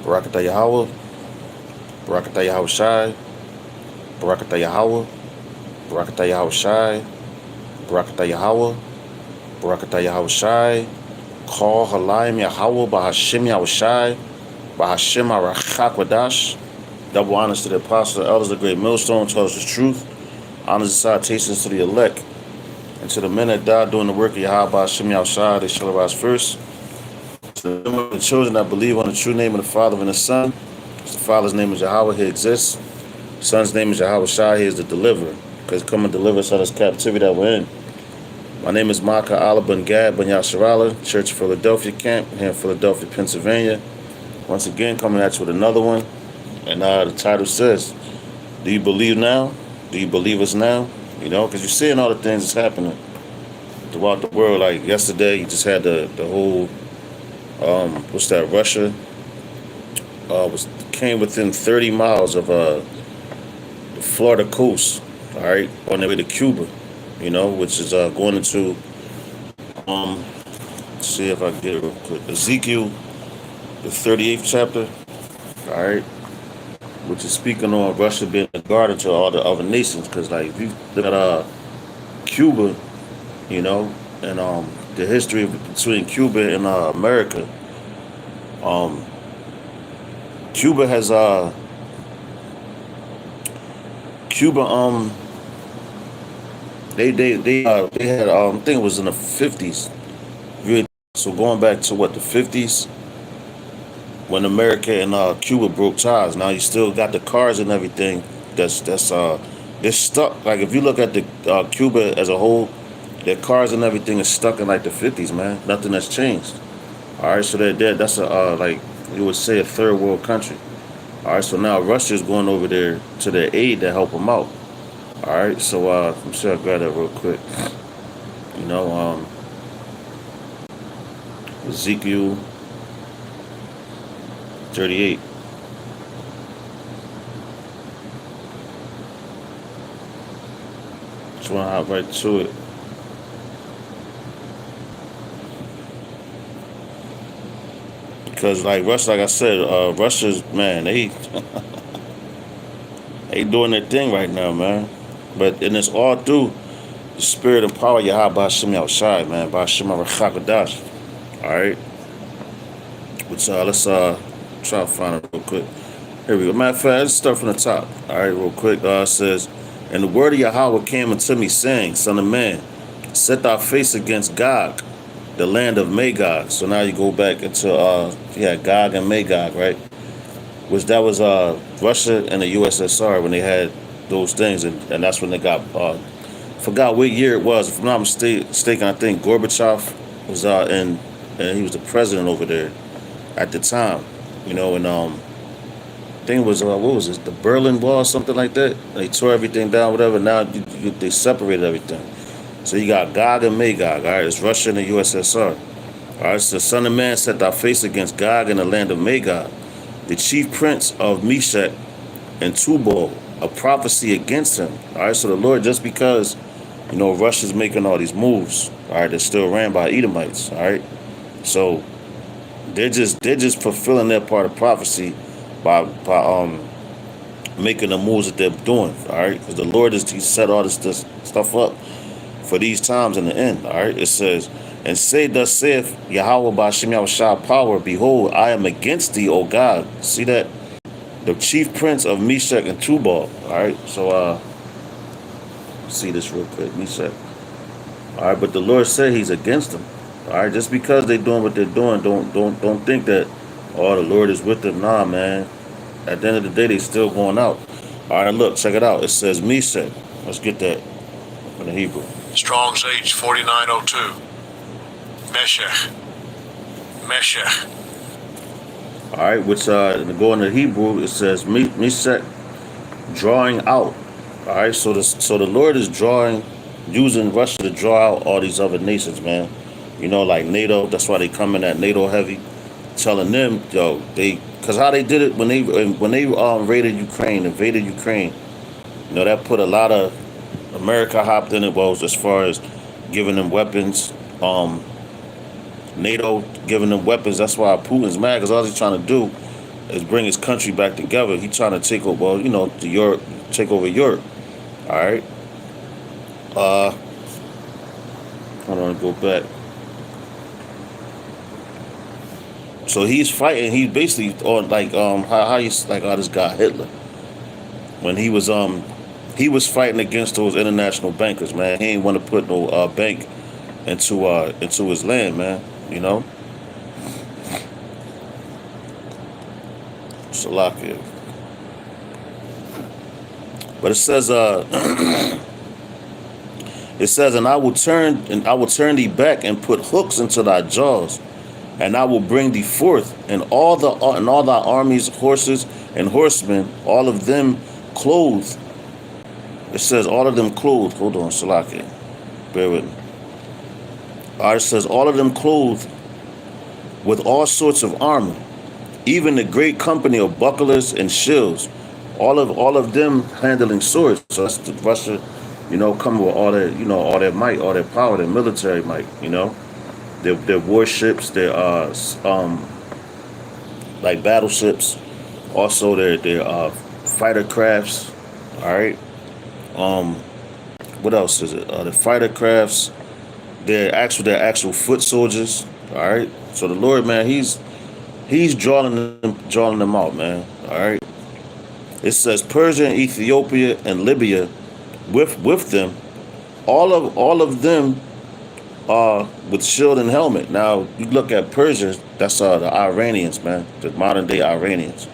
Barakatah Yahweh, Barakatah Yahweh Shai, Barakatah Yahweh, Barakatah Yahweh Shai, Barakatah Yahweh, Barakatah Yahweh Shai, Call Halayim Yahweh, Bahashim Yahweh Shai, Bahashim Arachakwadash. Double honors to the apostles, the elders, the great millstone, tell us the truth. Honors and salutations to the elect, and to the men that died doing the work of Yahweh Bahashim Yahweh Shai, they shall arise first. To the children that believe on the true name of the Father and the Son. The Father's name is Yahweh, he exists. The Son's name is Yahweh Shai, he is the deliverer. Because come and deliver us out of this captivity that we're in. My name is Maka Allah Ben Gad Ben Yasharala, Church of Philadelphia Camp, here in Philadelphia, Pennsylvania. Once again, coming at you with another one. And the title says, do you believe now? Do you believe us now? You know, because you're seeing all the things that's happening throughout the world. Like yesterday, you just had the whole, what's that, Russia came within 30 miles of the Florida coast, all right, on their way to Cuba, you know, which is going into, see if I can get it real quick, Ezekiel, the 38th chapter, all right, which is speaking on Russia being a guardian to all the other nations, because, like, if you look at Cuba, you know, and the history between Cuba and America, Cuba has Cuba they had I think it was in the 50s. Really, so going back to what, the 50s, when America and Cuba broke ties. Now you still got the cars and everything. That's they're stuck. Like if you look at the Cuba as a whole, their cars and everything is stuck in like the 50s, man. Nothing has changed. All right, so that's a like you would say a third world country. All right, so now Russia's going over there to their aid to help them out. All right, so I'm sure I'll grab that real quick. You know, Ezekiel 38. Just want to hop right to it. Because like Russia, like I said, Russia's, man, they doing their thing right now, man. And it's all through the spirit and power of Yahweh Ba'Shem outside, man. Ba'Shem Arachakadash. All right. Which let's try to find it real quick. Here we go. Matter of fact, let's start from the top. All right, real quick. It says, and the word of Yahweh came unto me, saying, Son of man, set thy face against Gog, the land of Magog. So now you go back into Gog and Magog, right? Which that was Russia and the USSR when they had those things, and that's when they got forgot what year it was. If I'm not mistaken, I think Gorbachev was and he was the president over there at the time, you know, and I think it was what was it, the Berlin Wall or something like that. They tore everything down, whatever. Now they separated everything. So you got Gog and Magog. All right, it's Russia and the USSR. All right, so Son of man, set thy face against Gog in the land of Magog, the chief prince of Meshach and Tubal, a prophecy against him. All right, so the Lord, just because, you know, Russia's making all these moves, all right, they're still ran by Edomites. All right, so they're just fulfilling their part of prophecy by making the moves that they're doing. All right, because the Lord he set all this stuff up for these times in the end. All right, it says, and say, thus saith Yahweh Ba'Shem Yahushua power, behold, I am against thee, O God. See that? The chief prince of Meshach and Tubal. All right, so see this real quick. Meshach. All right, but the Lord said he's against them. All right, just because they're doing what they're doing, don't think that, oh, the Lord is with them. Nah, man. At the end of the day, they still going out. All right, look, check it out. It says Meshach. Let's get that from the Hebrew. Strong's H 4902. Meshach. All right, which going to Hebrew, it says Meshach, drawing out. All right, so the Lord is using Russia to draw out all these other nations, man. You know, like NATO. That's why they come in at NATO heavy, telling them, yo, because how they did it when they invaded Ukraine. You know, that put a lot of America hopped in it, well, as far as giving them weapons. NATO giving them weapons. That's why Putin's mad, because all he's trying to do is bring his country back together. He trying to take over, well, the Europe, take over Europe. All right. Hold on, go back. So he's fighting. He's basically on like how you like this guy Hitler when he was fighting against those international bankers, man. He ain't want to put no bank into his land, man. Salakia. But it says and I will turn thee back and put hooks into thy jaws, and I will bring thee forth, and all thy armies, horses and horsemen, all of them clothed. It says all of them clothed. Hold on, Salakia. Bear with me. All right, it says all of them clothed with all sorts of armor, even the great company of bucklers and shields, all of them handling swords. So that's the Russia, coming with all their might, all their power, their military might, their warships, their like battleships, also their fighter crafts. All right. What else is it? The fighter crafts, their actual foot soldiers. All right. So the Lord, man, He's drawing them out, man. All right. It says Persia and Ethiopia and Libya, with them, all of them with shield and helmet. Now you look at Persia, that's the Iranians, man, the modern day Iranians.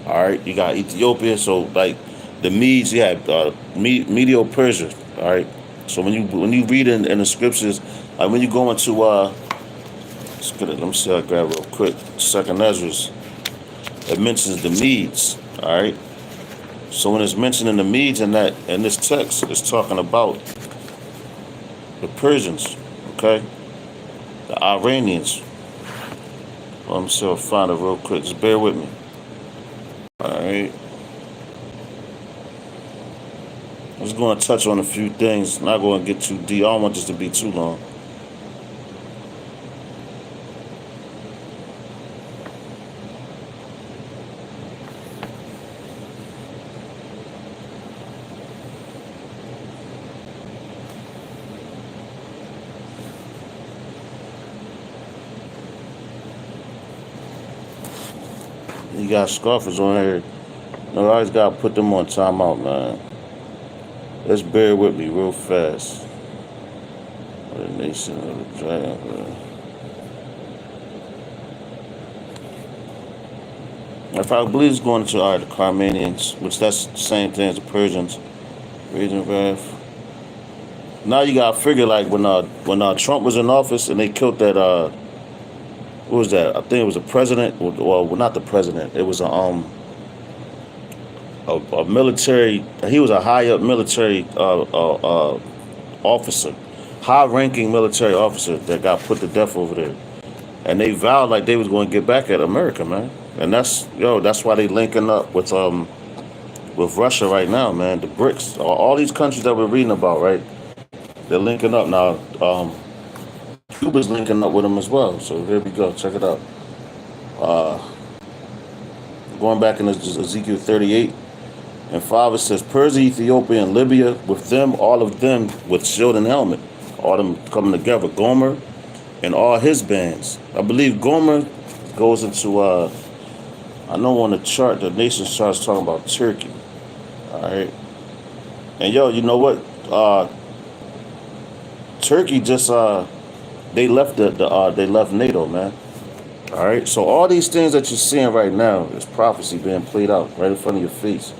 All right. You got Ethiopia, so like the Medes, you have Medo-Persia. All right. So when you read in the scriptures, like when you go into let me see. I grab real quick. Second Ezra's. It mentions the Medes. All right. So when it's mentioning the Medes in this text, it's talking about the Persians. Okay. The Iranians. Let me see if I find it real quick. Just bear with me. All right. I'm just going to touch on a few things. Not going to get too deep. I don't want this to be too long. You got scoffers on here. I always got to put them on timeout, man. Let's bear with me real fast. The nation of the dragon, man. If I believe it's going to the Carmanians, which that's the same thing as the Persians, Raging Wrath. Now you gotta figure like when Trump was in office and they killed that what was that? I think it was a president. Well, not the president. It was a military. He was a high up military officer, high ranking military officer that got put to death over there, and they vowed like they was going to get back at America, man. And that's why they linking up with Russia right now, man. The BRICS, all these countries that we're reading about, right? They're linking up now. Cuba's linking up with them as well. So here we go. Check it out. Going back in Ezekiel 38 and 5, it says Persia, Ethiopia, and Libya, with them, all of them with shield and helmet, all them coming together. Gomer and all his bands. I believe Gomer goes into I know on the chart, the nation's chart is talking about Turkey. All right. And you know what? Turkey just they left they left NATO, man. All right. So all these things that you're seeing right now is prophecy being played out right in front of your face.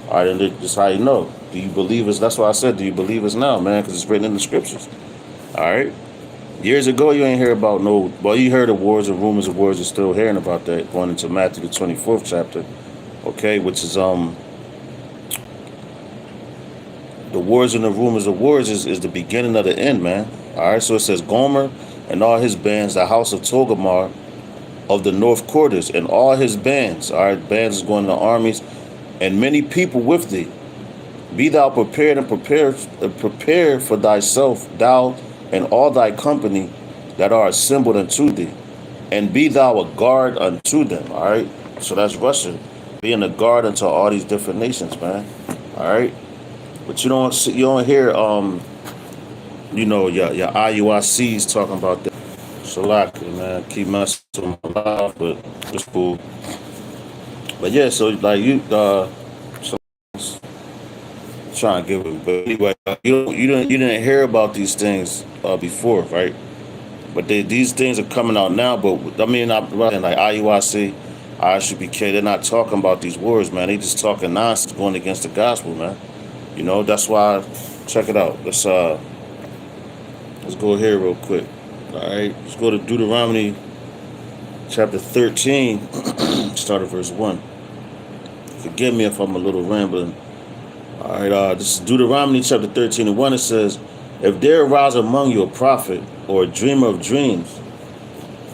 All right, and this how you know. Do you believe us? That's why I said, do you believe us now, man? Because it's written in the scriptures. All right. Years ago, you ain't hear about you heard of wars and rumors of wars. You're still hearing about that going into Matthew the 24th chapter, okay, which is the wars and the rumors of wars is the beginning of the end, man. All right, so it says Gomer and all his bands, the house of Togarmah of the north quarters, and all his bands. All right, bands is going to the armies, and many people with thee. Be thou prepared and prepare for thyself, thou and all thy company that are assembled unto thee, and be thou a guard unto them. All right. So that's Russia being a guard into all these different nations, man. All right, but you don't hear your IUICs talking about that. Shalaka, man, keep messing with my life, but it's cool. But yeah, so like so trying to give it, but anyway, you didn't hear about these things before, right? But these things are coming out now. But I mean, I'm like IUIC, ISUPK, they're not talking about these wars, man. They just talking nonsense, going against the gospel, man. That's why. Check it out. Let's go here real quick. All right, let's go to Deuteronomy chapter 13, start at verse 1. Forgive me if I'm a little rambling. All right, this is Deuteronomy chapter 13 and 1. It says, if there arise among you a prophet or a dreamer of dreams,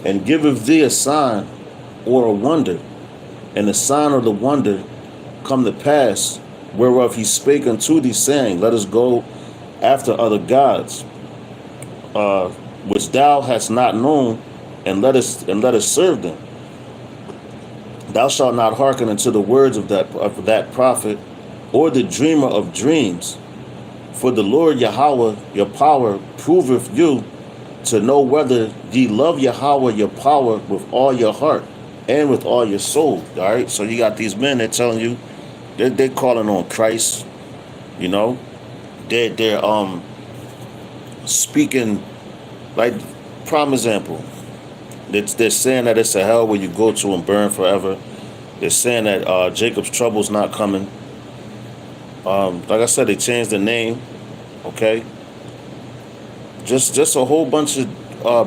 and giveth thee a sign or a wonder, and the sign or the wonder come to pass, whereof he spake unto thee, saying, let us go after other gods, which thou hast not known, and let us serve them. Thou shalt not hearken unto the words of that prophet or the dreamer of dreams. For the Lord Yahweh, your power, proveth you to know whether ye love Yahweh, your power, with all your heart and with all your soul. All right. So you got these men that telling you they're calling on Christ. They're speaking like prime example. They're saying that it's a hell where you go to and burn forever. They're saying that Jacob's trouble's not coming. Like I said, they changed the name. Okay. Just a whole bunch of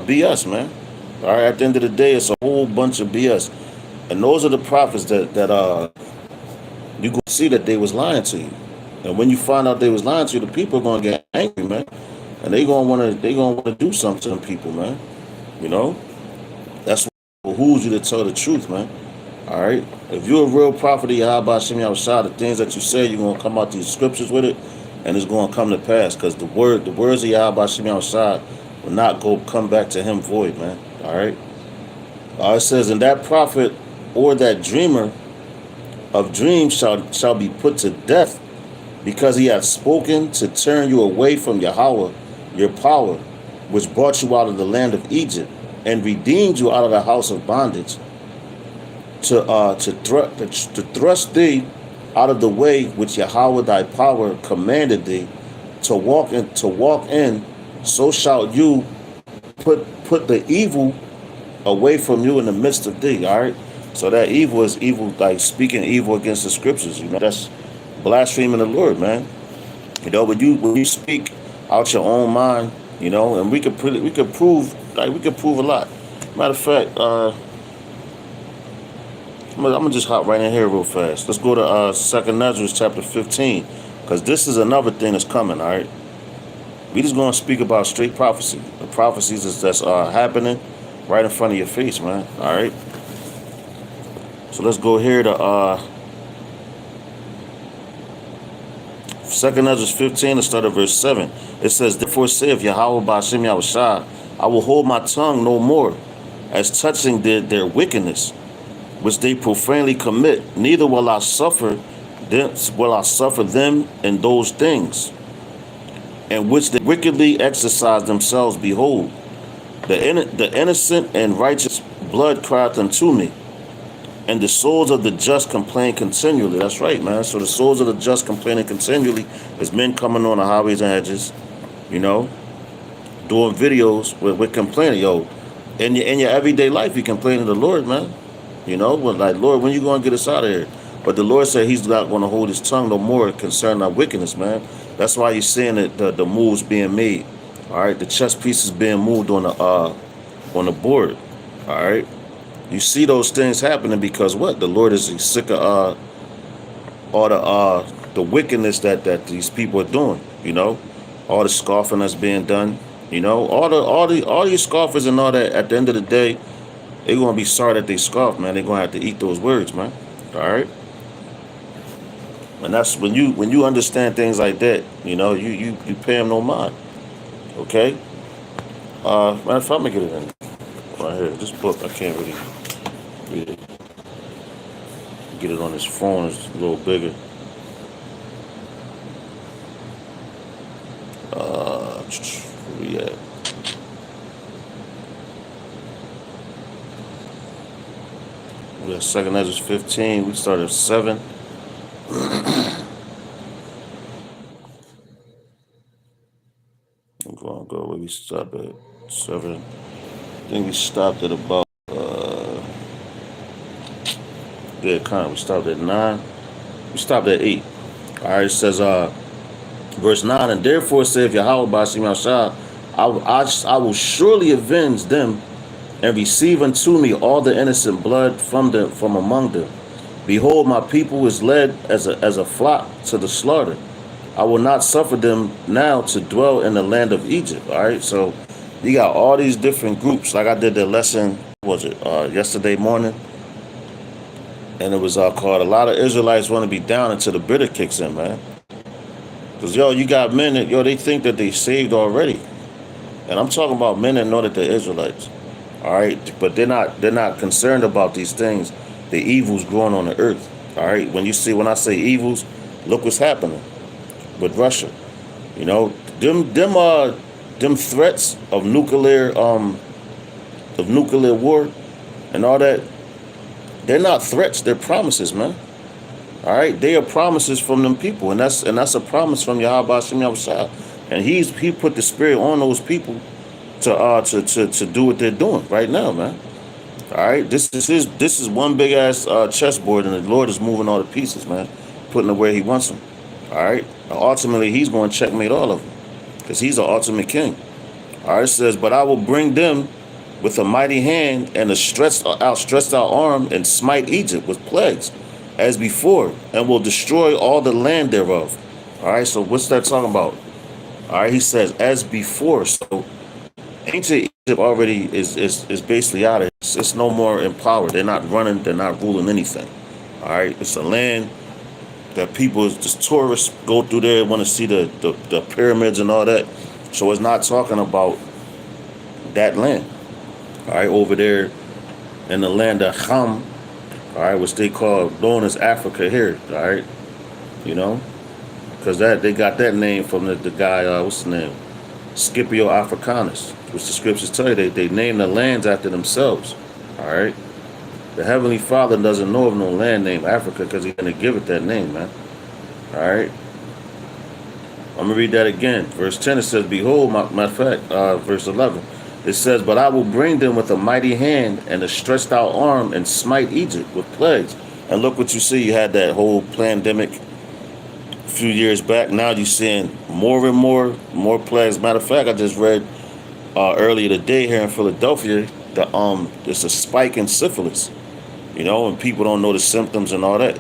BS, man. All right. At the end of the day, it's a whole bunch of BS, and those are the prophets that you gonna see that they was lying to you. And when you find out they was lying to you, the people are gonna get angry, man, and they gonna wanna do something to them people, man. You know. That's what behooves you to tell the truth, man. All right. If you're a real prophet of Yahweh Shem Yahushua, the things that you say, you're gonna come out these scriptures with it, and it's gonna come to pass. Because the words of Yahweh Shem Yahushua will not come back to him void, man. All right. It says, and that prophet or that dreamer of dreams shall be put to death, because he hath spoken to turn you away from Yahweh, your power, which brought you out of the land of Egypt, and redeemed you out of the house of bondage, to thrust thee out of the way which Yahweh thy power commanded thee to walk in. So shalt you put the evil away from you in the midst of thee. All right. So that evil is evil, like speaking evil against the scriptures. That's blaspheming the Lord, man. When you speak out your own mind, and we could prove a lot. Matter of fact, I'm gonna just hop right in here real fast. Let's go to 2 Ezra chapter 15, because this is another thing that's coming. All right, we just gonna speak about straight prophecy, the prophecies that's happening right in front of your face, man. All right. So let's go here to 2 Ezra 15 and start at verse 7. It says, therefore saith Yahweh Ba'ashem Yahushua, I will hold my tongue no more as touching their wickedness, which they profanely commit, neither will I suffer them in those things, in which they wickedly exercise themselves. Behold, the innocent and righteous blood crieth unto me, and the souls of the just complain continually. That's right, man. So the souls of the just complaining continually is men coming on the highways and hedges, doing videos with complaining. Yo, in your everyday life, you complain to the Lord, man. Like, Lord, when you going to get us out of here? But the Lord said he's not going to hold his tongue no more concerning our wickedness, man. That's why you're seeing the moves being made. All right, the chess pieces being moved on the board. All right. You see those things happening because what? The Lord is sick of all the wickedness that these people are doing. All the scoffing that's being done. All these scoffers and all that. At the end of the day, they're gonna be sorry that they scoffed, man. They're gonna have to eat those words, man. All right. And that's when you understand things like that. You pay them no mind. Okay. Matter of fact, I'm gonna get it in right here. This book I can't really read it. get it on his phone. It's a little bigger. Where we at? We got 2nd Ezra 15. We started at 7. I'm going to go where we stopped at 7. I think we stopped at about, yeah, kind of. We stopped at 9. We stopped at 8. All right, it says, verse 9, and therefore saith Yahweh Bashim Yahshua, I will surely avenge them and receive unto me all the innocent blood from among them. Behold, my people is led as a flock to the slaughter. I will not suffer them now to dwell in the land of Egypt. All right, so you got all these different groups. Like I did the lesson, yesterday morning, and it was called "A Lot of Israelites Want to Be Down Until the Bitter Kicks In," man. Because you got men that they think that they saved already, and I'm talking about men that know that they're Israelites. All right, but they're not concerned about these things, the evils growing on the earth. All right, when I say evils, look what's happening with Russia. You know, them threats of nuclear war and all that, they're not threats, they're promises, man. All right, they are promises from them people, and that's a promise from Yahweh Bashim Yahushua. And he put the spirit on those people to do what they're doing right now, man. All right, this is one big ass chessboard, and the Lord is moving all the pieces, man, putting it where He wants them. All right, ultimately He's going to checkmate all of them, because He's the ultimate king. All right, it says, but I will bring them with a mighty hand and a stretched out arm, and smite Egypt with plagues as before, and will destroy all the land thereof. All right, so what's that talking about? All right, he says as before. So ancient Egypt already is basically out of it. It's no more in power. They're not running. They're not ruling anything. All right, it's a land that people, just tourists, go through there, want to see the pyramids and all that. So it's not talking about that land. All right, over there in the land of Ham, all right, which they call, known as Africa here. All right, you know, because they got that name from the guy, what's his name, Scipio Africanus, which the scriptures tell you they name the lands after themselves. All right, the Heavenly Father doesn't know of no land named Africa because He's gonna give it that name, man. All right, I'm gonna read that again. Verse 10, it says, "Behold, matter of fact, verse 11." It says, but I will bring them with a mighty hand and a stretched out arm, and smite Egypt with plagues. And look what you see. You had that whole pandemic a few years back. Now you're seeing more and more plagues. Matter of fact, I just read earlier today here in Philadelphia that there's a spike in syphilis. You know, and people don't know the symptoms and all that.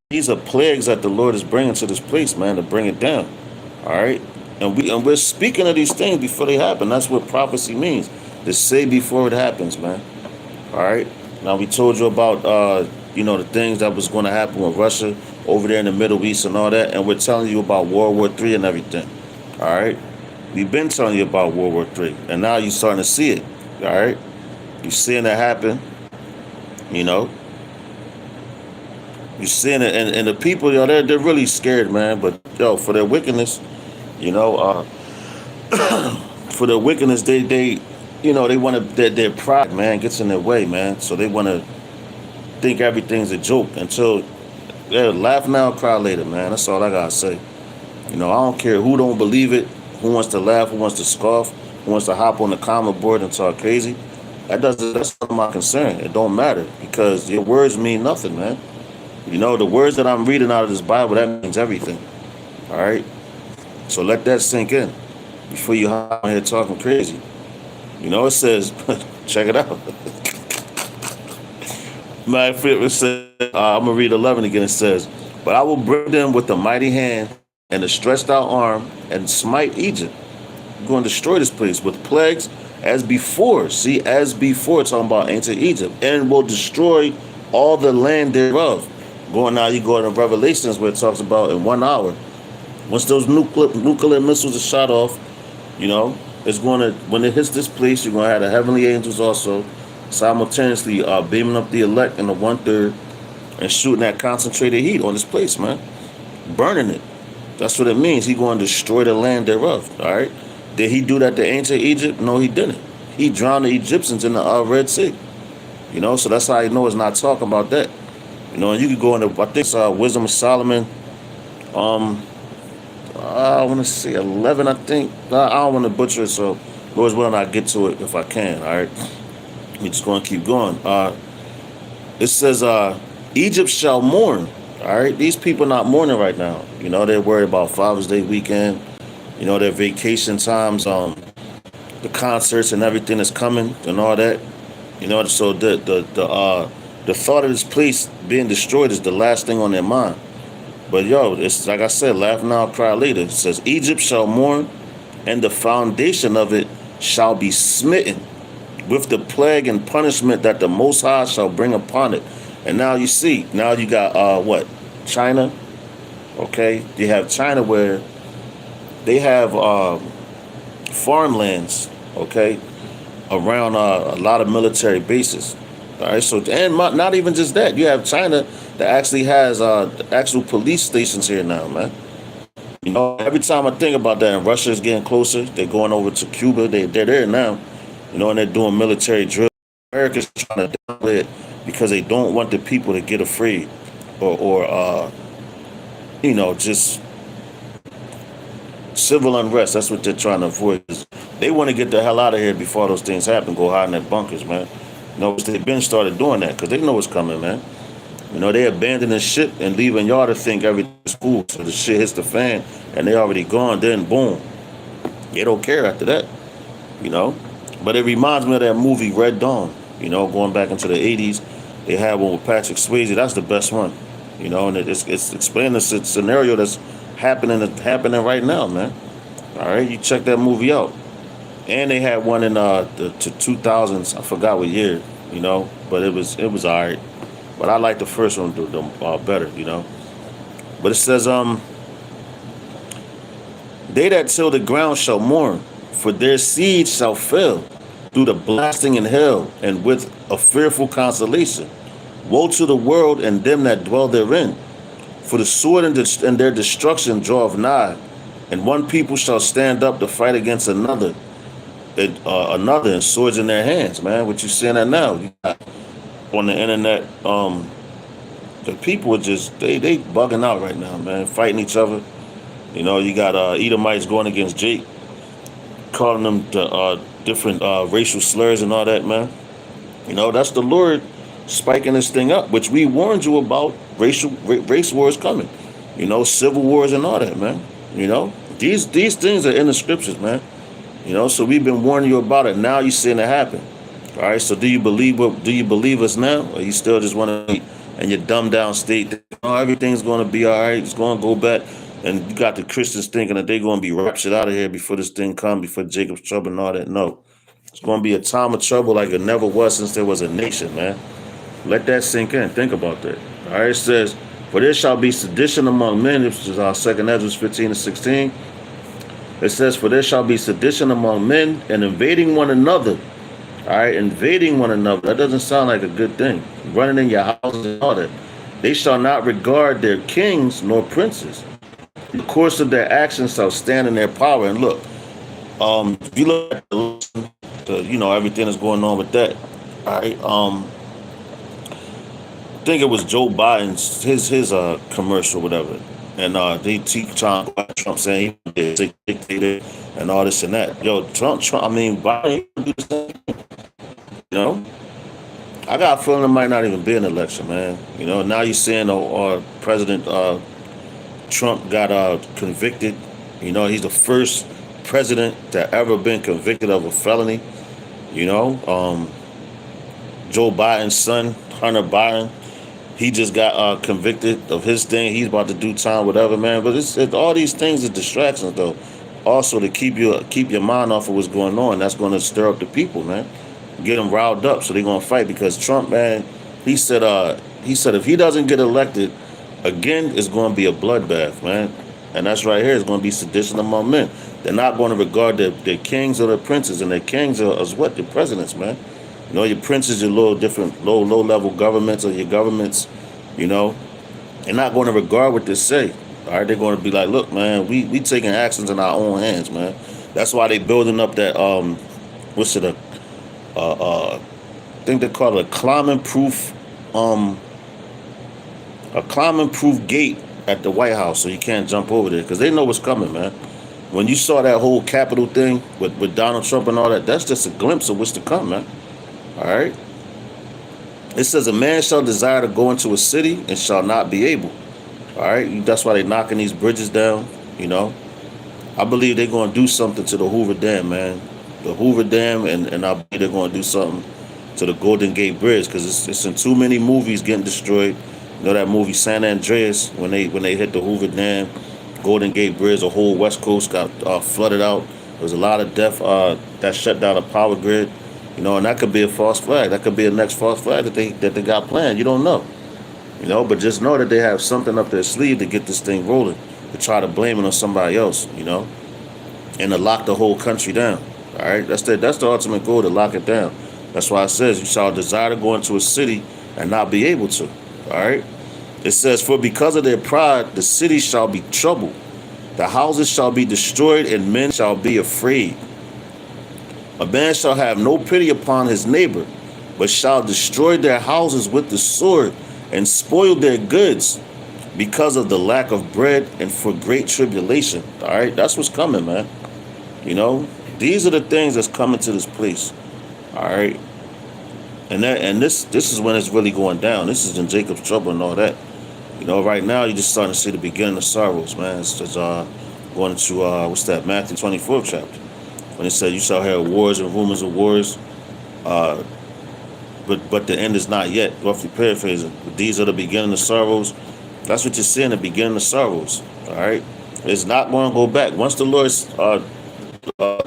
These are plagues that the Lord is bringing to this place, man, to bring it down. All right. And we're speaking of these things before they happen. That's what prophecy means. To say before it happens, man. All right. Now we told you about the things that was going to happen with Russia over there in the Middle East and all that, and we're telling you about World War III and everything. All right. We've been telling you about World War III, and now you're starting to see it. All right. You're seeing it happen. You know. You're seeing it, and the people, they're really scared, man. But for their wickedness. For their wickedness, they want to, their pride, man, gets in their way, man. So they want to think everything's a joke until they're laugh now, cry later, man. That's all I gotta say. I don't care who don't believe it, who wants to laugh, who wants to scoff, who wants to hop on the comment board and talk crazy. That's not my concern. It don't matter, because your words mean nothing, man. The words that I'm reading out of this Bible, that means everything. All right. So let that sink in before you hop on here talking crazy. It says, check it out. It says, I'm going to read 11 again. It says, but I will bring them with a mighty hand and a stretched out arm, and smite Egypt. I'm going to destroy this place with plagues as before. See, as before, talking about ancient Egypt. And will destroy all the land thereof. You go into Revelations where it talks about in 1 hour. Once those nuclear missiles are shot off, it's going to, when it hits this place, you're going to have the heavenly angels also simultaneously beaming up the elect in the 1/3, and shooting that concentrated heat on this place, man. Burning it. That's what it means. He going to destroy the land thereof. All right. Did he do that to ancient Egypt? No, he didn't. He drowned the Egyptians in the Red Sea. You know, so that's how you know it's not talking about that. You know, and you could go into, I think it's Wisdom of Solomon. I want to say 11, I think. I don't want to butcher it, so Lord's willing, I'll get to it if I can. All right. We just going to keep going. It says, Egypt shall mourn. All right. These people not mourning right now. You know, they're worried about Father's Day weekend. You know, their vacation times, the concerts and everything that's coming and all that. You know, so the thought of this place being destroyed is the last thing on their mind. But yo, it's like I said, laugh now, cry later. It says, Egypt shall mourn, and the foundation of it shall be smitten with the plague and punishment that the Most High shall bring upon it. And now you see, now you got what? China. Okay, you have China where they have farmlands, okay, around a lot of military bases. All right, so and not even just that, you have China that actually has actual police stations here now, man. You know, every time I think about that, and Russia is getting closer. They're going over to Cuba. They're there now, you know, and they're doing military drills. America's trying to downplay it because they don't want the people to get afraid or you know, just civil unrest. That's what they're trying to avoid. They want to get the hell out of here before those things happen. Go hide in their bunkers, man. You know, they've been started doing that because they know what's coming, man. You know, they abandoning ship and leaving y'all to think everything's cool. So the shit hits the fan and they already gone. Then boom, they don't care after that. You know, but it reminds me of that movie Red Dawn. You know, going back into the '80s, they had one with Patrick Swayze. That's the best one. You know, and it's explaining the scenario that's happening right now, man. All right, you check that movie out. And they had one in the 2000s. I forgot what year, you know, but it was all right. But I like the first one better, you know. But it says, they that till the ground shall mourn, for their seed shall fail through the blasting in hell, and with a fearful consolation. Woe to the world and them that dwell therein, for the sword and their destruction draweth nigh, and one people shall stand up to fight against another. And swords in their hands, man. What you seeing that now? You got on the internet, the people are just they bugging out right now, man, fighting each other. You know, you got Edomites going against Jake, calling them the different racial slurs and all that, man. You know, that's the Lord spiking this thing up, which we warned you about. Race wars coming. You know, civil wars and all that, man. You know, these things are in the scriptures, man. You know, so we've been warning you about it. Now you're seeing it happen. All right. So do you believe us now, or you still just want to and your dumbed down state that, oh, everything's going to be all right. It's going to go back. And you got the Christians thinking that they're going to be raptured out of here before this thing comes, before Jacob's trouble and all that. No, it's going to be a time of trouble like it never was since there was a nation, man. Let that sink in. Think about that. All right. It says, for there shall be sedition among men. This is our 2 Ezra 15-16. It says, for there shall be sedition among men and invading one another. All right, invading one another. That doesn't sound like a good thing. Running in your houses and all that. They shall not regard their kings nor princes. The course of their actions shall stand in their power. And look, if you look at you know, everything that's going on with that. All right, I think it was Joe Biden's his commercial, whatever. And they keep trying to Trump saying he is a dictator and all this and that. Yo, Trump, I mean, Biden do the same thing. You know? I got a feeling there might not even be an election, man. You know, now you're seeing President Trump got convicted. You know, he's the first president that ever been convicted of a felony. You know, Joe Biden's son, Hunter Biden, he just got convicted of his thing. He's about to do time, whatever, man. But it's all these things are distractions, though. Also to keep your mind off of what's going on. That's going to stir up the people, man. Get them riled up, so they're going to fight. Because Trump, man, he said if he doesn't get elected again, it's going to be a bloodbath, man. And that's right here. It's going to be sedition among men. They're not going to regard their kings or their princes, and their kings are what? The presidents, man. You know, your princes, your low level governments, or your governments, You know, they're not going to regard what they say. All right, they're going to be like, look, man, we taking actions in our own hands, man. That's why they building up that what's it I think they call it um a climbing proof gate at the White House, so you can't jump over there because they know what's coming, man. When you saw that whole Capitol thing with Donald Trump and all that, that's just a glimpse of what's to come, man. All right. It says a man shall desire to go into a city and shall not be able. All right. That's why they knocking these bridges down. You know, I believe they're going to do something to the Hoover Dam, man. The Hoover Dam, and I believe they're going to do something to the Golden Gate Bridge because it's in too many movies getting destroyed. You know that movie San Andreas when they hit the Hoover Dam, Golden Gate Bridge, the whole West Coast got flooded out. There was a lot of death that shut down the power grid. You know, and that could be a false flag. That could be the next false flag that they got planned. You don't know. You know, but just know that they have something up their sleeve to get this thing rolling, to try to blame it on somebody else, you know, and to lock the whole country down. All right, that's the ultimate goal, to lock it down. That's why it says you shall desire to go into a city and not be able to. All right, it says, for because of their pride, the city shall be troubled, the houses shall be destroyed, and men shall be afraid. A man shall have no pity upon his neighbor, but shall destroy their houses with the sword and spoil their goods because of the lack of bread and for great tribulation. All right, that's what's coming, man. You know, these are the things that's coming to this place. All right, and this is when it's really going down. This is in Jacob's trouble and all that. You know, right now you're just starting to see the beginning of sorrows, man. It's just going into what's that, Matthew 24th chapter, when it said you shall hear wars and rumors of wars, but the end is not yet. Roughly paraphrasing, but these are the beginning of sorrows. That's what you're seeing, the beginning of sorrows. All right, it's not going to go back. Once the Lord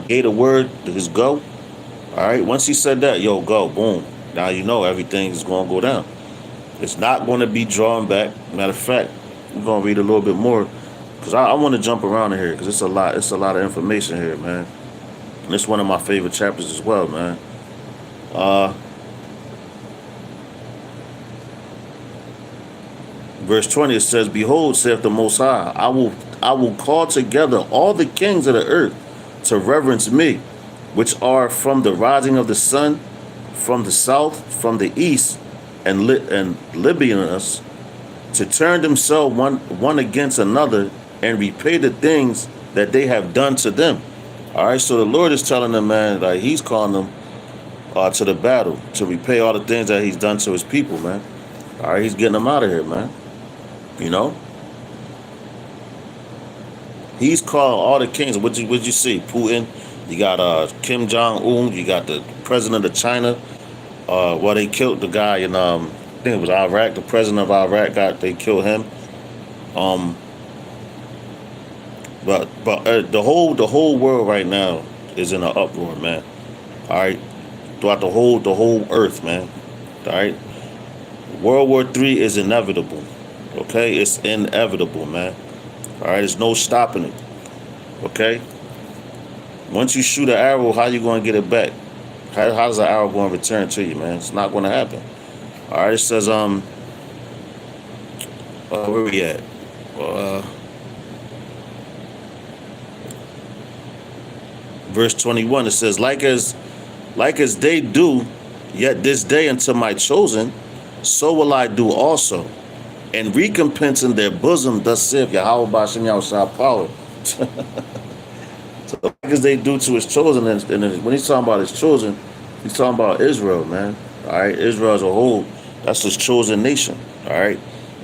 gave a word to his go, all right. Once he said that, yo, go, boom. Now you know everything is going to go down. It's not going to be drawn back. Matter of fact, we're going to read a little bit more because I want to jump around in here because it's a lot. It's a lot of information here, man. And it's one of my favorite chapters as well, man. Verse 20, it says, behold, saith the Most High, I will call together all the kings of the earth to reverence me, which are from the rising of the sun, from the south, from the east, and Libyans, to turn themselves one against another and repay the things that they have done to them. All right, so the Lord is telling them, man, like he's calling them to the battle to repay all the things that he's done to his people, man. All right, he's getting them out of here, man. You know, he's called all the kings. What you see? Putin. You got Kim Jong Un. You got the president of China. Well, they killed the guy in I think it was Iraq. The president of Iraq they killed him. But the whole world right now is in an uproar, man. All right, throughout the whole earth, man. All right, World War III is inevitable. Okay, it's inevitable, man. All right, there's no stopping it. Okay, once you shoot an arrow, how you going to get it back? How's the arrow going to return to you, man? It's not going to happen. All right, it says where we at? Verse 21, it says, like as they do, yet this day unto my chosen, so will I do also. And recompense in their bosom, thus saith Yahweh Ba'ashem Yahushua power. So like as they do to his chosen, and when he's talking about his chosen, he's talking about Israel, man. All right, Israel as a whole, that's his chosen nation. All right,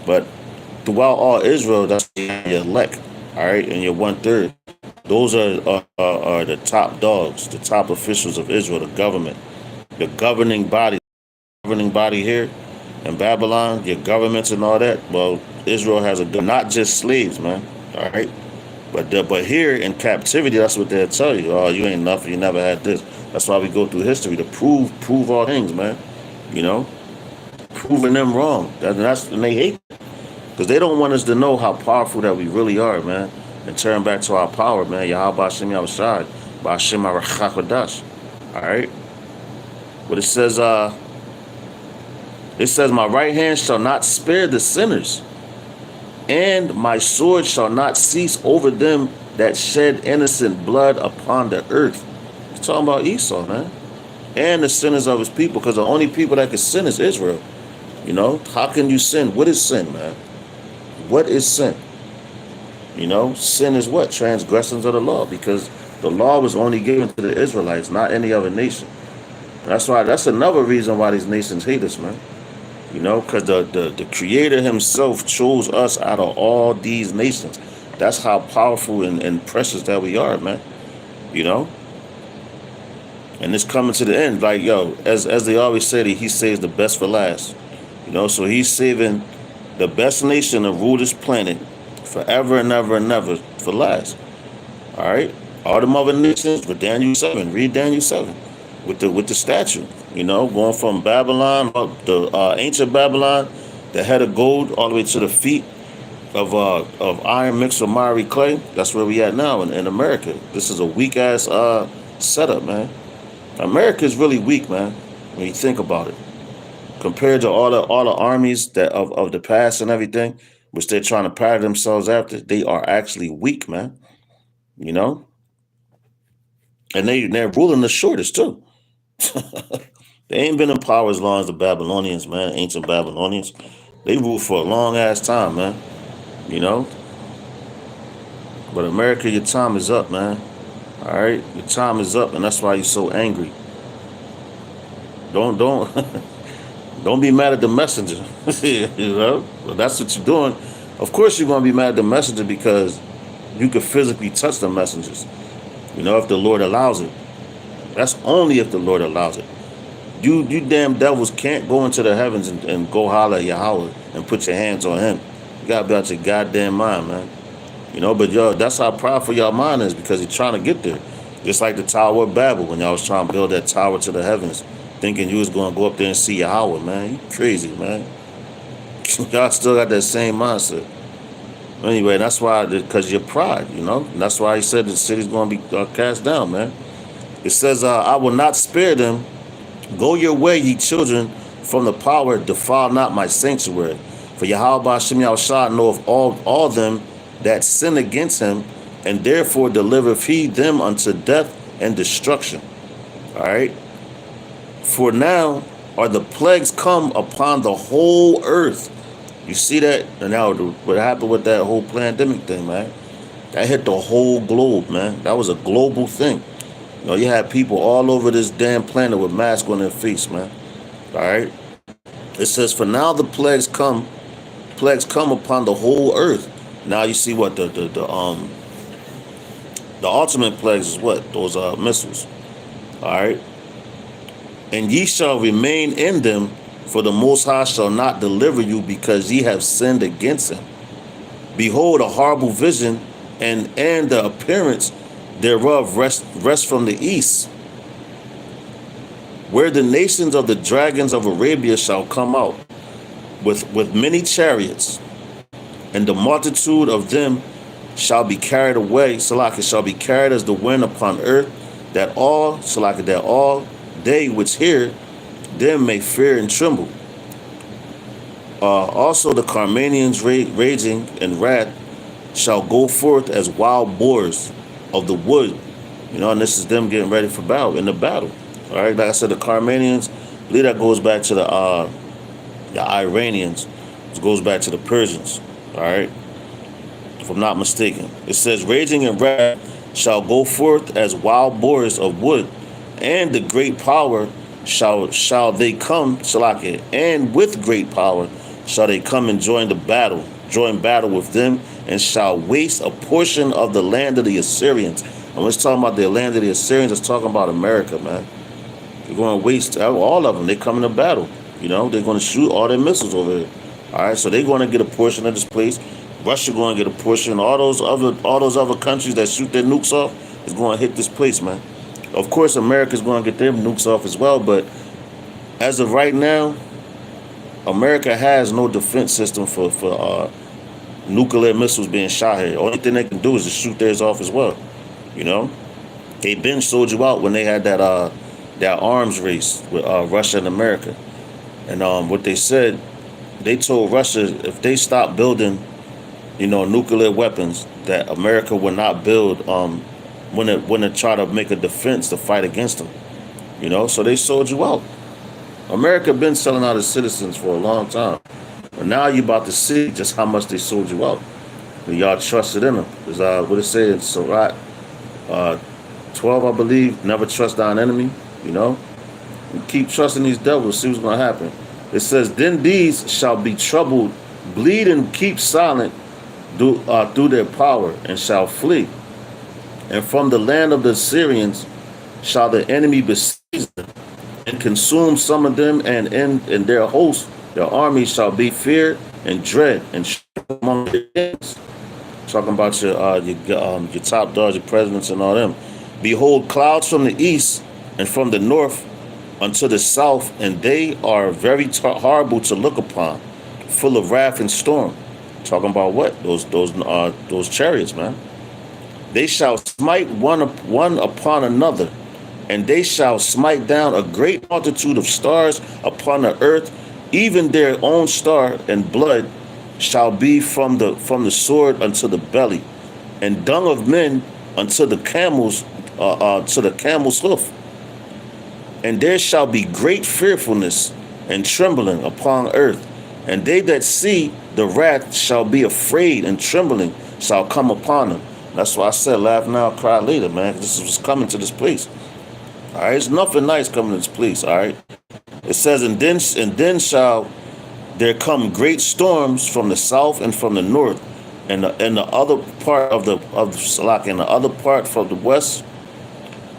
but throughout all Israel, that's your elect. All right, and your 1/3. Those are the top dogs, the top officials of Israel, the government, the governing body here in Babylon, your governments and all that. Well, Israel has not just slaves, man. All right, but here in captivity, that's what they'll tell you. Oh, you ain't nothing. You never had this. That's why we go through history to prove all things, man. You know, proving them wrong. And they hate it because they don't want us to know how powerful that we really are, man. And turn back to our power, man. Yahweh Ba'ashem Yahushua, Ba'ashem Arachak Kodash. All right. But it says, It says, my right hand shall not spare the sinners, and my sword shall not cease over them that shed innocent blood upon the earth. It's talking about Esau, man. And the sinners of his people, because the only people that can sin is Israel. You know, how can you sin? What is sin, man? What is sin? You know, sin is what? Transgressions of the law, because the law was only given to the Israelites, not any other nation. That's another reason why these nations hate us, man. You know, because the Creator himself chose us out of all these nations. That's how powerful and precious that we are, man. You know? And it's coming to the end. Like, yo, as they always say, that he saves the best for last. You know, so he's saving the best nation to rule this planet forever and ever and ever for last. All right? All the other nations with Daniel 7. Read Daniel 7. With the statue, you know, going from Babylon, the ancient Babylon, the head of gold, all the way to the feet of iron mixed with miry clay. That's where we at now in America. This is a weak ass setup, man. America is really weak, man, when you think about it. Compared to all the armies that of the past and everything, which they're trying to pattern themselves after, they are actually weak, man. You know, and they're ruling the shortest too. They ain't been in power as long as the Babylonians, man, ancient Babylonians. They ruled for a long ass time, man. You know? But America, your time is up, man. All right? Your time is up, and that's why you're so angry. Don't don't be mad at the messenger. You know? Well, that's what you're doing. Of course you're gonna be mad at the messenger because you could physically touch the messengers. You know, if the Lord allows it. That's only if the Lord allows it. You damn devils can't go into the heavens and go holler at Yahweh and put your hands on him. You gotta be out your goddamn mind, man. You know, but yo, that's how powerful your mind is because you're trying to get there. Just like the Tower of Babel when y'all was trying to build that tower to the heavens, thinking you was gonna go up there and see Yahweh, man. You crazy, man. Y'all still got that same mindset. Anyway, that's why, because your pride, you know. And that's why he said the city's gonna be cast down, man. It says, I will not spare them. Go your way, ye children, from the power, defile not my sanctuary. For Yahweh Hashem Yahushua knoweth all them that sin against him, and therefore delivereth he them unto death and destruction. All right? For now are the plagues come upon the whole earth. You see that? And now what happened with that whole pandemic thing, man? That hit the whole globe, man. That was a global thing. You know, you had people all over this damn planet with masks on their face, man. All right. It says, "For now the plagues come upon the whole earth." Now you see what the ultimate plagues is what those missiles. All right. And ye shall remain in them, for the Most High shall not deliver you, because ye have sinned against him. Behold, a horrible vision, and the appearance thereof rest from the east, where the nations of the dragons of Arabia shall come out with many chariots, and the multitude of them shall be carried away. Salaka shall be carried as the wind upon earth, that all they which hear them may fear and tremble. Also the Carmanians raging in wrath shall go forth as wild boars of the wood. You know, and this is them getting ready for battle, in the battle. All right, like I said, the Carmanians, I believe that goes back to the Iranians. It goes back to the Persians. All right, if I'm not mistaken. It says, raging in wrath shall go forth as wild boars of wood, and the great power shall they come, Shalakah, and with great power shall they come and join battle with them, and shall waste a portion of the land of the Assyrians. And when it's talking about the land of the Assyrians, it's talking about America, man. They're going to waste all of them. They come into battle. You know, they're going to shoot all their missiles over there. All right, so they're going to get a portion of this place. Russia going to get a portion. All those other countries that shoot their nukes off is going to hit this place, man. Of course, America's going to get their nukes off as well, but as of right now, America has no defense system for nuclear missiles being shot here. Only thing they can do is just shoot theirs off as well. You know, they been sold you out when they had that arms race with Russia and America. And what they said, they told Russia if they stop building, nuclear weapons, that America would not build when it try to make a defense to fight against them. So they sold you out. America been selling out its citizens for a long time. But now you about to see just how much they sold you out. And y'all trusted in them. Because what it said in Sirach 12, I believe, never trust thine enemy, And keep trusting these devils, see what's going to happen. It says, then these shall be troubled, bleed and keep silent through their power, and shall flee. And from the land of the Assyrians shall the enemy besiege them, and consume some of them, and in their host, their army shall be feared and dread, and among their kings. Talking about your top dogs, your presidents, and all them. Behold, clouds from the east and from the north unto the south, and they are very horrible to look upon, full of wrath and storm. Talking about what? Those chariots, man. They shall smite one upon another, and they shall smite down a great multitude of stars upon the earth, even their own star, and blood shall be from the sword unto the belly, and dung of men unto the camel's hoof. And there shall be great fearfulness and trembling upon earth, and they that see the wrath shall be afraid, and trembling shall come upon them. That's why I said, laugh now, cry later, man. This is what's coming to this place. All right, it's nothing nice coming to this place. All right, it says, and then shall there come great storms from the south and from the north, and the other part of the Salak, and the other part from the west.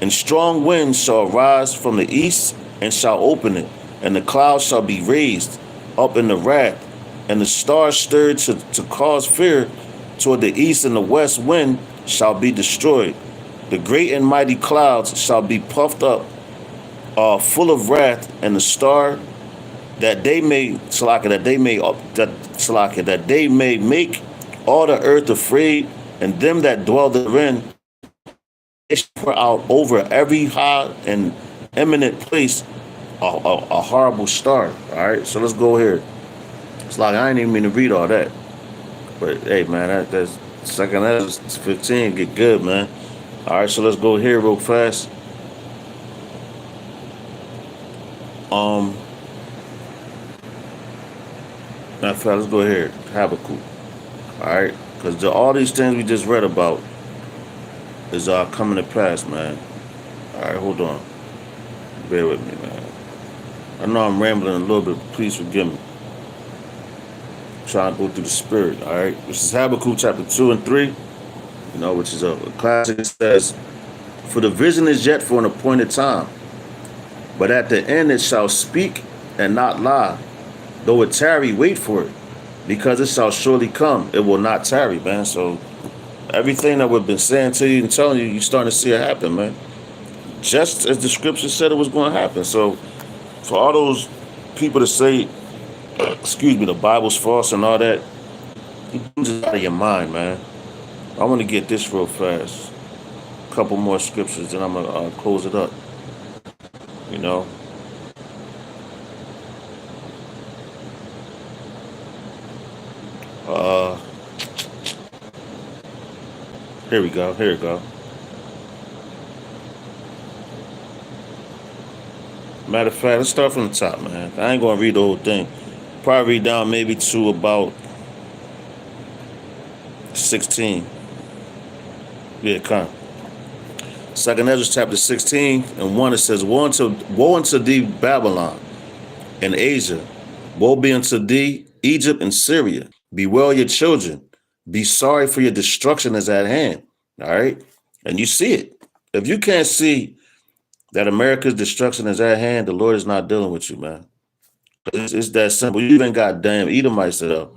And strong winds shall rise from the east, and shall open it, and the clouds shall be raised up in the wrath, and the stars stirred to cause fear toward the east, and the west wind shall be destroyed. The great and mighty clouds shall be puffed up, full of wrath, and the star that they may make all the earth afraid, and them that dwell therein pour out over every high and eminent place a horrible star. All right, so let's go here. It's like I ain't even mean to read all that, but hey, man, that's second. That's 15. Get good, man. All right, so let's go here real fast. Matter of fact, let's go here. Habakkuk. All right, because all these things we just read about is coming to pass, man. All right, hold on. Bear with me, man. I know I'm rambling a little bit. Please forgive me. I'm trying to go through the spirit, all right? This is Habakkuk chapter 2 and 3, which is a classic. It says, for the vision is yet for an appointed time, but at the end it shall speak and not lie. Though it tarry, wait for it, because it shall surely come. It will not tarry, man. So everything that we've been saying to you and telling you, you're starting to see it happen, man. Just as the scripture said it was going to happen. So for all those people to say, the Bible's false and all that, you're just out of your mind, man. I want to get this real fast. A couple more scriptures, and I'm going to close it up. Here we go. Matter of fact, let's start from the top, man. I ain't going to read the whole thing. Probably read down maybe to about 16. Yeah, come. Second Ezra chapter 16 and 1, it says, woe unto thee, Babylon and Asia. Woe be unto thee, Egypt and Syria. Bewail your children. Be sorry, for your destruction is at hand. All right? And you see it. If you can't see that America's destruction is at hand, the Lord is not dealing with you, man. It's that simple. You even got damn Edomites that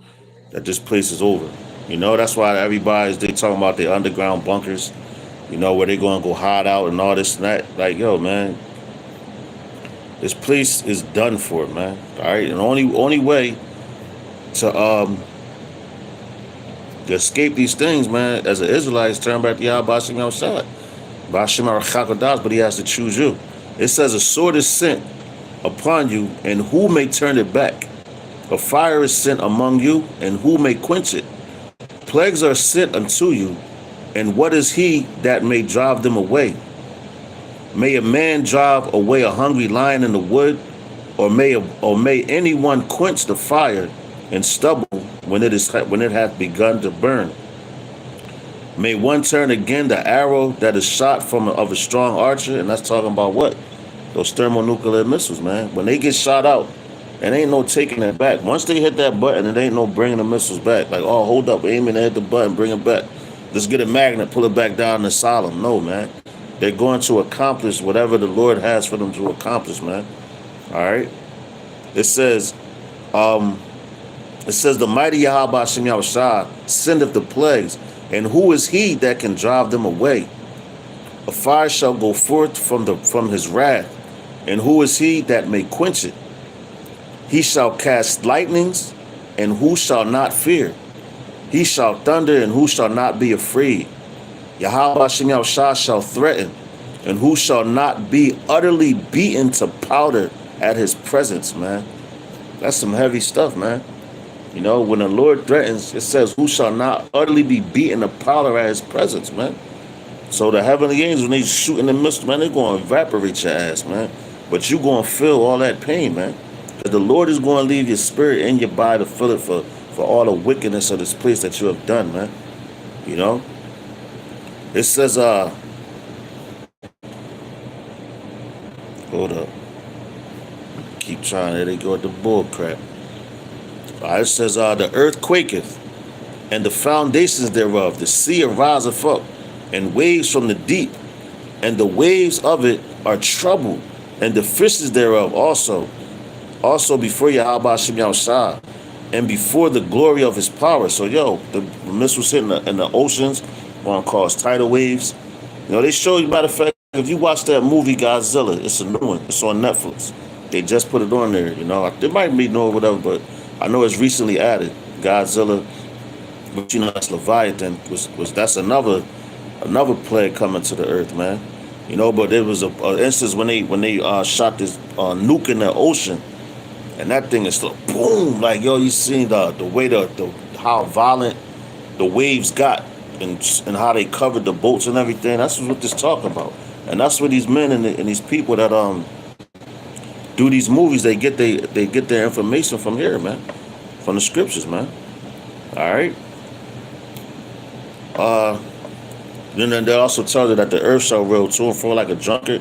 this place is over. That's why they talking about the underground bunkers, where they going to go hide out and all this and that. Like, yo, man, this place is done for, man. All right? And the only way to escape these things, man, as an Israelite, is turn back to Yahweh Shem outside. But he has to choose you. It says a sword is sent upon you, and who may turn it back? A fire is sent among you, and who may quench it? Plagues are sent unto you, and what is he that may drive them away? May a man drive away a hungry lion in the wood, or may anyone quench the fire and stubble when it hath begun to burn? May one turn again the arrow that is shot of a strong archer, and that's talking about what? Those thermonuclear missiles, man. When they get shot out, and ain't no taking it back. Once they hit that button, it ain't no bringing the missiles back. Like, oh, hold up, aiming, hit the button, bring it back. Let's get a magnet, pull it back down the asylum. No, man. They're going to accomplish whatever the Lord has for them to accomplish, man. All right. It says, the mighty Yahweh Shem Yahushua sendeth the plagues, and who is he that can drive them away? A fire shall go forth from his wrath, and who is he that may quench it? He shall cast lightnings, and who shall not fear? He shall thunder, and who shall not be afraid? Yahweh Shem Yahushua shall threaten, and who shall not be utterly beaten to powder at his presence, man. That's some heavy stuff, man. You know, when the Lord threatens, it says, who shall not utterly be beaten to powder at his presence, man. So the heavenly angels, when they shoot in the mist, man, they're going to evaporate your ass, man. But you're going to feel all that pain, man. Because the Lord is going to leave your spirit in your body to feel it for all the wickedness of this place that you have done, man. You know? It says, hold up. Keep trying. There they go with the bull crap. It says, the earth quaketh, and the foundations thereof, the sea ariseth up, and waves from the deep, and the waves of it are troubled, and the fishes thereof also before Yahweh Shem Yahushua, and before the glory of his power. So, yo, the missiles hitting in the oceans, what cause tidal waves. You know, they show you, matter of fact, if you watch that movie Godzilla, it's a new one. It's on Netflix. They just put it on there, you know. It might be new or whatever, but I know it's recently added. Godzilla, but you know, that's Leviathan. That's another plague coming to the earth, man. You know, but there was a instance when they shot this nuke in the ocean, and that thing is like boom, like, yo, you seen the way how violent the waves got, and how they covered the boats and everything. That's what this talking about, and that's what these men and these people that do these movies, they get their information from here, man, from the scriptures, man. All right. Then they also tell you that the earth shall roll to and fro like a drunkard.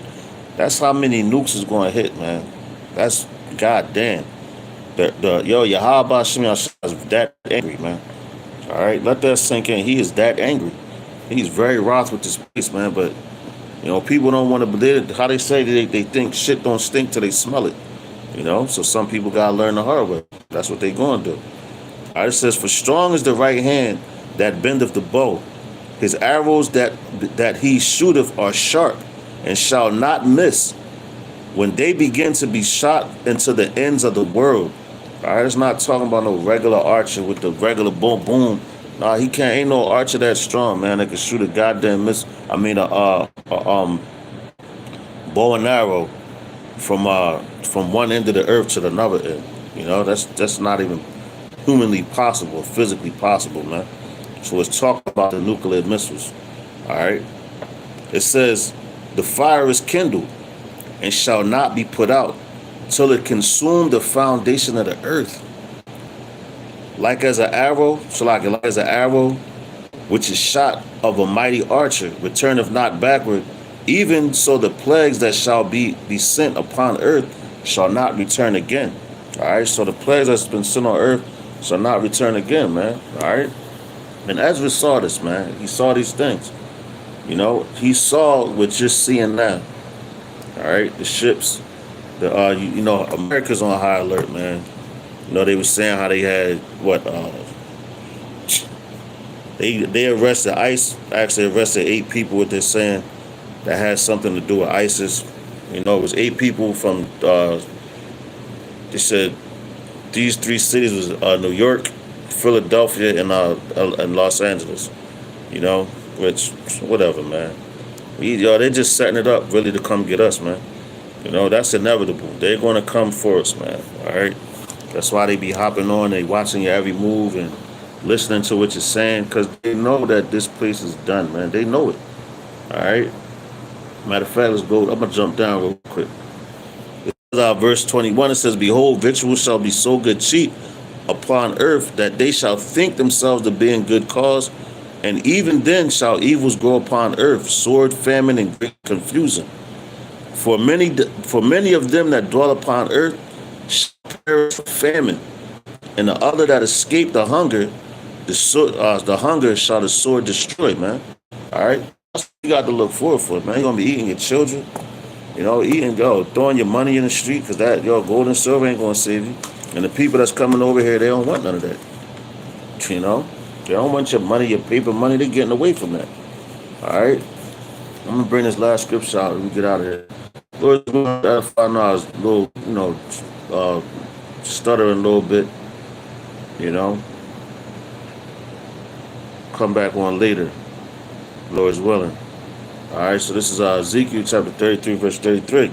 That's how many nukes is going to hit, man. That's goddamn. Yahweh Shem Yahushua is that angry, man. All right, let that sink in. He is that angry. He's very wroth with this place, man. But you know, people don't want to believe it. How they say they think shit don't stink till they smell it. You know, so some people gotta learn the hard way. That's what they gonna do. All right, it says, for strong is the right hand that bendeth the bow. His arrows that he shooteth are sharp, and shall not miss. When they begin to be shot into the ends of the world. All right, it's not talking about no regular archer with the regular boom boom. Nah, he can't. Ain't no archer that strong, man, that can shoot a goddamn miss. I mean, bow and arrow from one end of the earth to the another end. You know, that's not even humanly possible, physically possible, man. So it's talking about the nuclear missiles. All right. It says, the fire is kindled and shall not be put out till it consume the foundation of the earth. Like as an arrow, which is shot of a mighty archer, returneth not backward, even so the plagues that shall be sent upon earth shall not return again. All right. So the plagues that's been sent on earth shall not return again, man. All right. And Ezra saw this, man. He saw these things. You know, he saw what you're seeing now. All right, the ships, you know, America's on high alert, man. You know, they were saying how they had they arrested ICE, actually arrested 8 people. What they're saying that had something to do with ISIS. You know, it was 8 people from. They said these 3 cities was New York, Philadelphia, and Los Angeles. You know, which whatever, man. They're just setting it up really to come get us, man. You know, that's inevitable. They're going to come for us, man. All right. That's why they be hopping on. They watching your every move and listening to what you're saying because they know that this place is done, man. They know it. All right. Matter of fact, let's go. I'm gonna jump down real quick. Verse 21. It says, "Behold, victuals shall be so good cheap upon earth that they shall think themselves to be in good cause, and even then shall evils grow upon earth, sword, famine, and great confusion. For many of them that dwell upon earth shall perish for famine, and the other that escape the hunger, the hunger shall the sword destroy." Man, all right, that's what you got to look forward for, man. You're gonna be eating your children, you know, throwing your money in the street because that gold and silver ain't gonna save you. And the people that's coming over here, they don't want none of that. You know, they don't want your money, your paper money. They're getting away from that. All right, I'm gonna bring this last scripture out and we get out of here. Lord, if I know I was a little, stuttering a little bit, you know. Come back on later, Lord's willing. All right, so this is Ezekiel chapter 33, verse 33.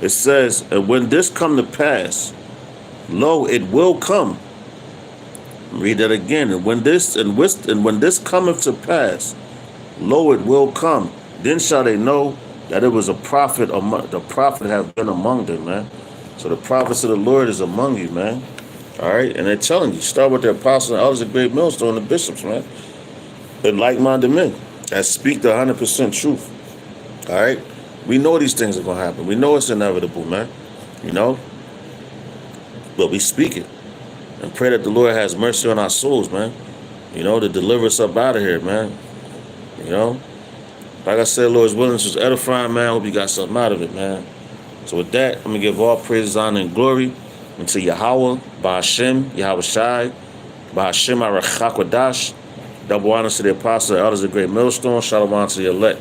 It says, "And when this come to pass, lo, it will come." Read that again. And when this cometh to pass, lo, it will come. Then shall they know that it was a prophet. The prophet have been among them, man. So the prophets of the Lord is among you, man. All right, and they're telling you, start with the apostles and elders of great millstone, the bishops, man, and like-minded men that speak the 100% truth. All right, we know these things are gonna happen. We know it's inevitable, man. You know, but we speak it and pray that the Lord has mercy on our souls, man. You know, to deliver us up out of here, man. You know, like I said, Lord's willing, this was edifying, man. Hope you got something out of it, man. So with that, I'm gonna give all praises, honor, and glory unto Yahweh, Ba'ashem, Yahweh Shai, Ba'ashem Arachakwadash. Double honors to the apostles and elders of great millstone. Shalom to the elect.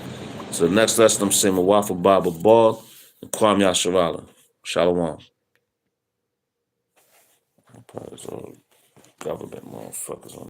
So the next lesson, I'm saying Mawafa Baba Ball and Kwam Yasharala. Shalom. Probably all government motherfuckers on